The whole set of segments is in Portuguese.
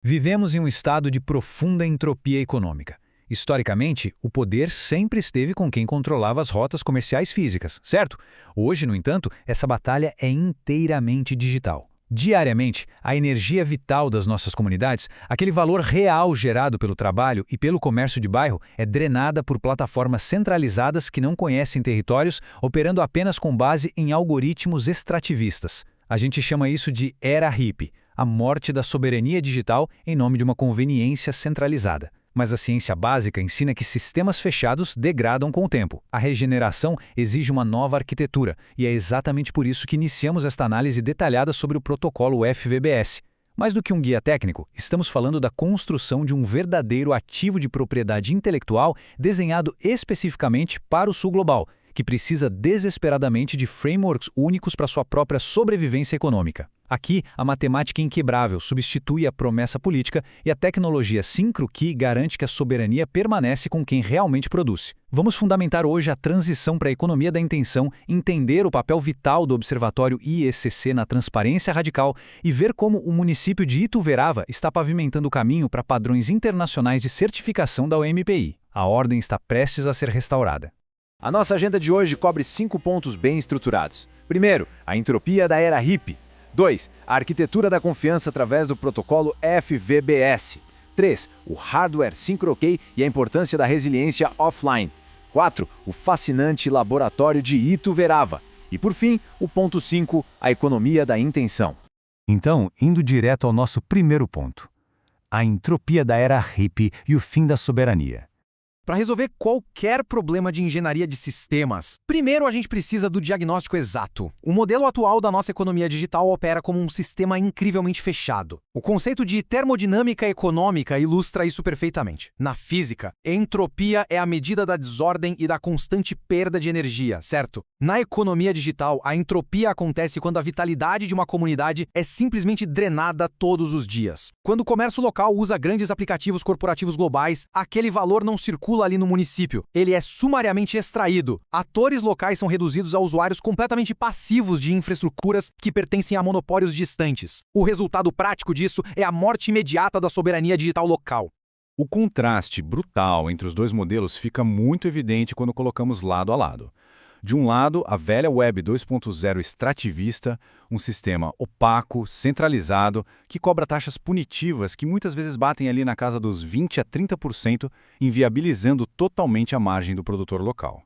Vivemos em um estado de profunda entropia econômica. Historicamente, o poder sempre esteve com quem controlava as rotas comerciais físicas, certo? Hoje, no entanto, essa batalha é inteiramente digital. Diariamente, a energia vital das nossas comunidades, aquele valor real gerado pelo trabalho e pelo comércio de bairro, é drenada por plataformas centralizadas que não conhecem territórios, operando apenas com base em algoritmos extrativistas. A gente chama isso de era hippie, a morte da soberania digital em nome de uma conveniência centralizada. Mas a ciência básica ensina que sistemas fechados degradam com o tempo. A regeneração exige uma nova arquitetura, e é exatamente por isso que iniciamos esta análise detalhada sobre o protocolo FVBS. Mais do que um guia técnico, estamos falando da construção de um verdadeiro ativo de propriedade intelectual desenhado especificamente para o Sul Global, que precisa desesperadamente de frameworks únicos para sua própria sobrevivência econômica. Aqui, a matemática inquebrável substitui a promessa política e a tecnologia Syncro-Key garante que a soberania permanece com quem realmente produz. Vamos fundamentar hoje a transição para a economia da intenção, entender o papel vital do Observatório IECC na transparência radical e ver como o município de Ituverava está pavimentando o caminho para padrões internacionais de certificação da OMPI. A ordem está prestes a ser restaurada. A nossa agenda de hoje cobre 5 pontos bem estruturados. Primeiro, a entropia da era hippie. 2. A arquitetura da confiança através do protocolo FVBS. 3. O hardware Syncro-Key e a importância da resiliência offline. 4. O fascinante laboratório de Ituverava. E por fim, o ponto 5, a economia da intenção. Então, indo direto ao nosso primeiro ponto. A entropia da era hippie e o fim da soberania. Para resolver qualquer problema de engenharia de sistemas, primeiro a gente precisa do diagnóstico exato. O modelo atual da nossa economia digital opera como um sistema incrivelmente fechado. O conceito de termodinâmica econômica ilustra isso perfeitamente. Na física, entropia é a medida da desordem e da constante perda de energia, certo? Na economia digital, a entropia acontece quando a vitalidade de uma comunidade é simplesmente drenada todos os dias. Quando o comércio local usa grandes aplicativos corporativos globais, aquele valor não circula ali no município. Ele é sumariamente extraído. Atores locais são reduzidos a usuários completamente passivos de infraestruturas que pertencem a monopólios distantes. O resultado prático disso é a morte imediata da soberania digital local. O contraste brutal entre os dois modelos fica muito evidente quando colocamos lado a lado. De um lado, a velha Web 2.0 extrativista, um sistema opaco, centralizado, que cobra taxas punitivas que muitas vezes batem ali na casa dos 20% a 30%, inviabilizando totalmente a margem do produtor local.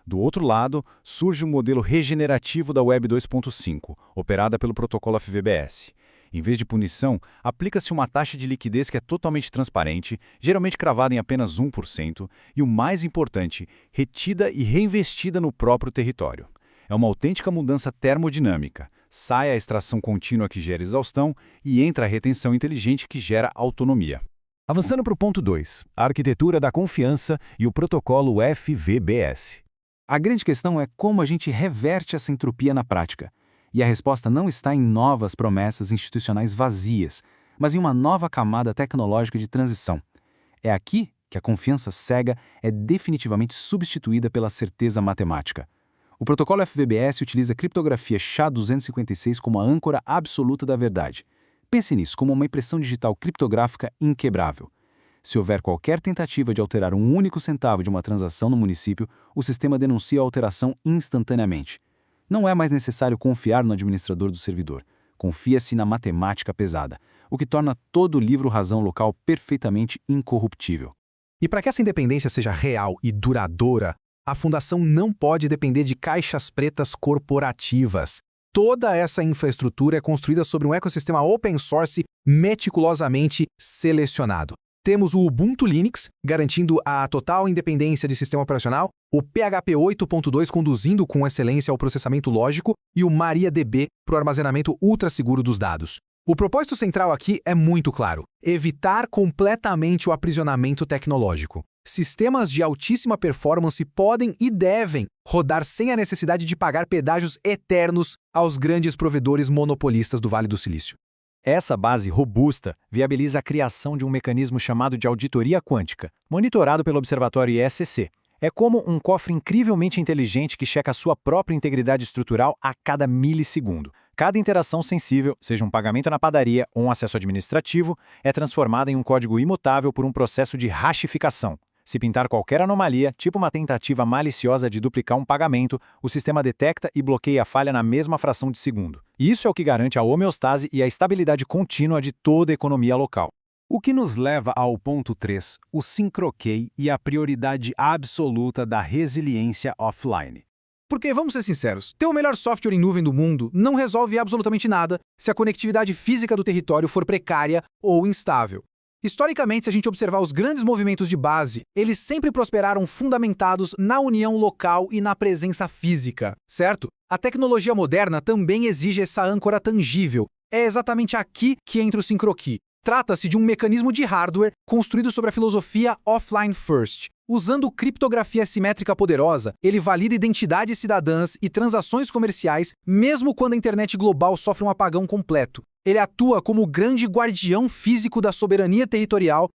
Do outro lado, surge o modelo regenerativo da Web 2.5, operada pelo protocolo FVBS. Em vez de punição, aplica-se uma taxa de liquidez que é totalmente transparente, geralmente cravada em apenas 1%, e o mais importante, retida e reinvestida no próprio território. É uma autêntica mudança termodinâmica. Sai a extração contínua que gera exaustão e entra a retenção inteligente que gera autonomia. Avançando para o ponto 2, a arquitetura da confiança e o protocolo FVBS. A grande questão é como a gente reverte essa entropia na prática. E a resposta não está em novas promessas institucionais vazias, mas em uma nova camada tecnológica de transição. É aqui que a confiança cega é definitivamente substituída pela certeza matemática. O protocolo FVBS utiliza a criptografia SHA-256 como a âncora absoluta da verdade. Pense nisso como uma impressão digital criptográfica inquebrável. Se houver qualquer tentativa de alterar um único centavo de uma transação no município, o sistema denuncia a alteração instantaneamente. Não é mais necessário confiar no administrador do servidor. Confia-se na matemática pesada, o que torna todo o livro-razão local perfeitamente incorruptível. E para que essa independência seja real e duradoura, a fundação não pode depender de caixas pretas corporativas. Toda essa infraestrutura é construída sobre um ecossistema open source meticulosamente selecionado. Temos o Ubuntu Linux, garantindo a total independência de sistema operacional, o PHP 8.2 conduzindo com excelência ao processamento lógico e o MariaDB para o armazenamento ultra-seguro dos dados. O propósito central aqui é muito claro: evitar completamente o aprisionamento tecnológico. Sistemas de altíssima performance podem e devem rodar sem a necessidade de pagar pedágios eternos aos grandes provedores monopolistas do Vale do Silício. Essa base robusta viabiliza a criação de um mecanismo chamado de auditoria quântica, monitorado pelo Observatório IECC. É como um cofre incrivelmente inteligente que checa a sua própria integridade estrutural a cada milissegundo. cada interação sensível, seja um pagamento na padaria ou um acesso administrativo, é transformada em um código imutável por um processo de hashificação. Se pintar qualquer anomalia, tipo uma tentativa maliciosa de duplicar um pagamento, o sistema detecta e bloqueia a falha na mesma fração de segundo. E isso é o que garante a homeostase e a estabilidade contínua de toda a economia local. O que nos leva ao ponto 3, o sincroquei e a prioridade absoluta da resiliência offline. Porque, vamos ser sinceros, ter o melhor software em nuvem do mundo não resolve absolutamente nada se a conectividade física do território for precária ou instável. Historicamente, se a gente observar os grandes movimentos de base, eles sempre prosperaram fundamentados na união local e na presença física, certo? A tecnologia moderna também exige essa âncora tangível. É exatamente aqui que entra o sincroquei. Trata-se de um mecanismo de hardware construído sobre a filosofia offline first. Usando criptografia simétrica poderosa, ele valida identidades cidadãs e transações comerciais, mesmo quando a internet global sofre um apagão completo. Ele atua como o grande guardião físico da soberania territorial.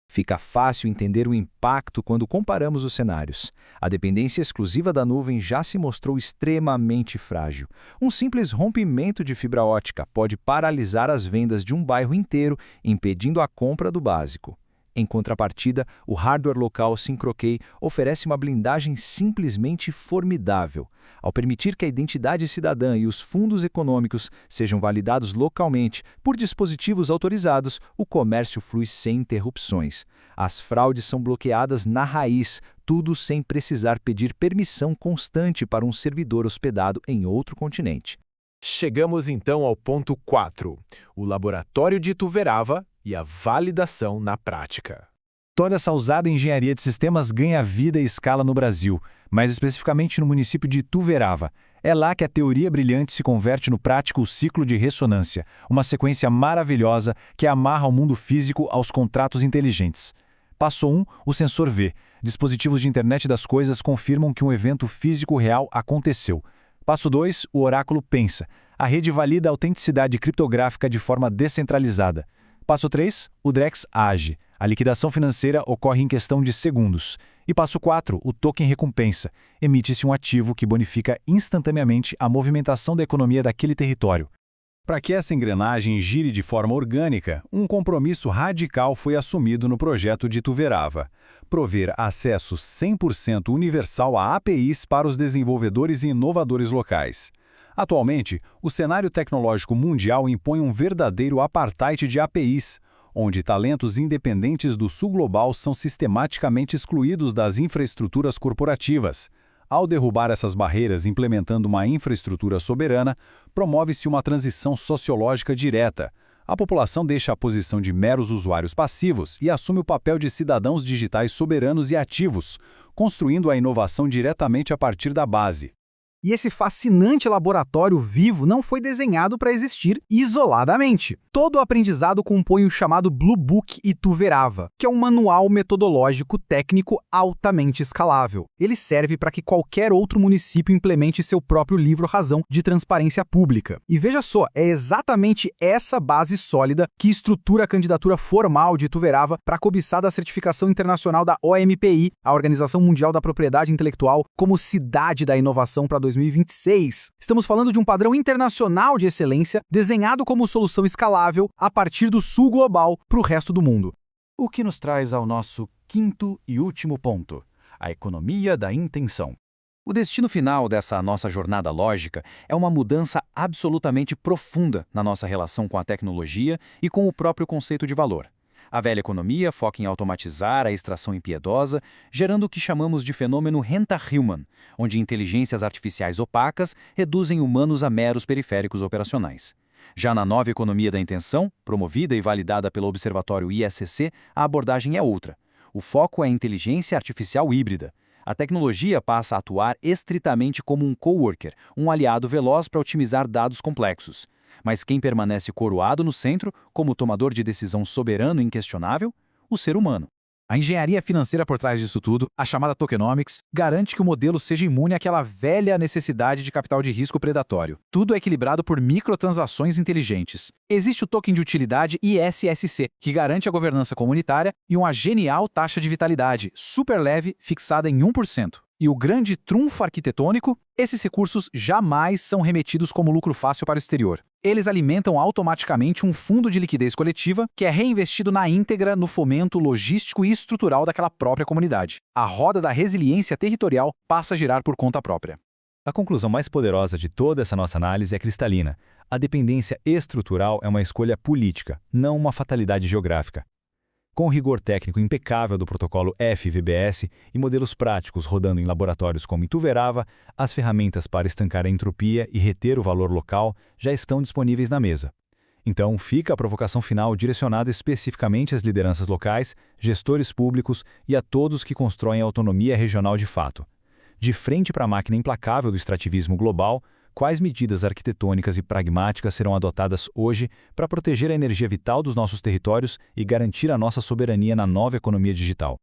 Fica fácil entender o impacto quando comparamos os cenários. A dependência exclusiva da nuvem já se mostrou extremamente frágil. Um simples rompimento de fibra ótica pode paralisar as vendas de um bairro inteiro, impedindo a compra do básico. Em contrapartida, o hardware local sincroquei oferece uma blindagem simplesmente formidável. Ao permitir que a identidade cidadã e os fundos econômicos sejam validados localmente por dispositivos autorizados, o comércio flui sem interrupções. As fraudes são bloqueadas na raiz, tudo sem precisar pedir permissão constante para um servidor hospedado em outro continente. Chegamos então ao ponto 4, o laboratório de Ituverava e a validação na prática. Toda essa ousada engenharia de sistemas ganha vida e escala no Brasil, mais especificamente no município de Ituverava. É lá que a teoria brilhante se converte no prático ciclo de ressonância, uma sequência maravilhosa que amarra o mundo físico aos contratos inteligentes. Passo 1, o sensor vê. Dispositivos de internet das coisas confirmam que um evento físico real aconteceu. Passo 2, o oráculo pensa. A rede valida a autenticidade criptográfica de forma descentralizada. Passo 3, o Drex age. A liquidação financeira ocorre em questão de segundos. E passo 4, o token recompensa. Emite-se um ativo que bonifica instantaneamente a movimentação da economia daquele território. Para que essa engrenagem gire de forma orgânica, um compromisso radical foi assumido no projeto de Ituverava: prover acesso 100% universal a APIs para os desenvolvedores e inovadores locais. Atualmente, o cenário tecnológico mundial impõe um verdadeiro apartheid de APIs, onde talentos independentes do sul global são sistematicamente excluídos das infraestruturas corporativas. Ao derrubar essas barreiras implementando uma infraestrutura soberana, promove-se uma transição sociológica direta. A população deixa a posição de meros usuários passivos e assume o papel de cidadãos digitais soberanos e ativos, construindo a inovação diretamente a partir da base. E esse fascinante laboratório vivo não foi desenhado para existir isoladamente. Todo o aprendizado compõe o chamado Blue Book Ituverava, que é um manual metodológico técnico altamente escalável. Ele serve para que qualquer outro município implemente seu próprio livro-razão de transparência pública. E veja só, é exatamente essa base sólida que estrutura a candidatura formal de Ituverava para a cobiçada certificação internacional da OMPI, a Organização Mundial da Propriedade Intelectual, como cidade da inovação para 2026. Estamos falando de um padrão internacional de excelência desenhado como solução escalável a partir do sul global para o resto do mundo. O que nos traz ao nosso quinto e último ponto: a economia da intenção. O destino final dessa nossa jornada lógica é uma mudança absolutamente profunda na nossa relação com a tecnologia e com o próprio conceito de valor. A velha economia foca em automatizar a extração impiedosa, gerando o que chamamos de fenômeno renta-human, onde inteligências artificiais opacas reduzem humanos a meros periféricos operacionais. Já na nova economia da intenção, promovida e validada pelo Observatório ISCC, a abordagem é outra. O foco é a inteligência artificial híbrida. A tecnologia passa a atuar estritamente como um coworker, um aliado veloz para otimizar dados complexos. Mas quem permanece coroado no centro, como tomador de decisão soberano e inquestionável? O ser humano. A engenharia financeira por trás disso tudo, a chamada tokenomics, garante que o modelo seja imune àquela velha necessidade de capital de risco predatório. Tudo é equilibrado por microtransações inteligentes. Existe o token de utilidade ISSC, que garante a governança comunitária e uma genial taxa de vitalidade, super leve, fixada em 1%. E o grande trunfo arquitetônico? Esses recursos jamais são remetidos como lucro fácil para o exterior. Eles alimentam automaticamente um fundo de liquidez coletiva que é reinvestido na íntegra no fomento logístico e estrutural daquela própria comunidade. A roda da resiliência territorial passa a girar por conta própria. A conclusão mais poderosa de toda essa nossa análise é cristalina. A dependência estrutural é uma escolha política, não uma fatalidade geográfica. Com o rigor técnico impecável do protocolo FVBS e modelos práticos rodando em laboratórios como Ituverava, as ferramentas para estancar a entropia e reter o valor local já estão disponíveis na mesa. Então, fica a provocação final direcionada especificamente às lideranças locais, gestores públicos e a todos que constroem a autonomia regional de fato. De frente para a máquina implacável do extrativismo global, quais medidas arquitetônicas e pragmáticas serão adotadas hoje para proteger a energia vital dos nossos territórios e garantir a nossa soberania na nova economia digital?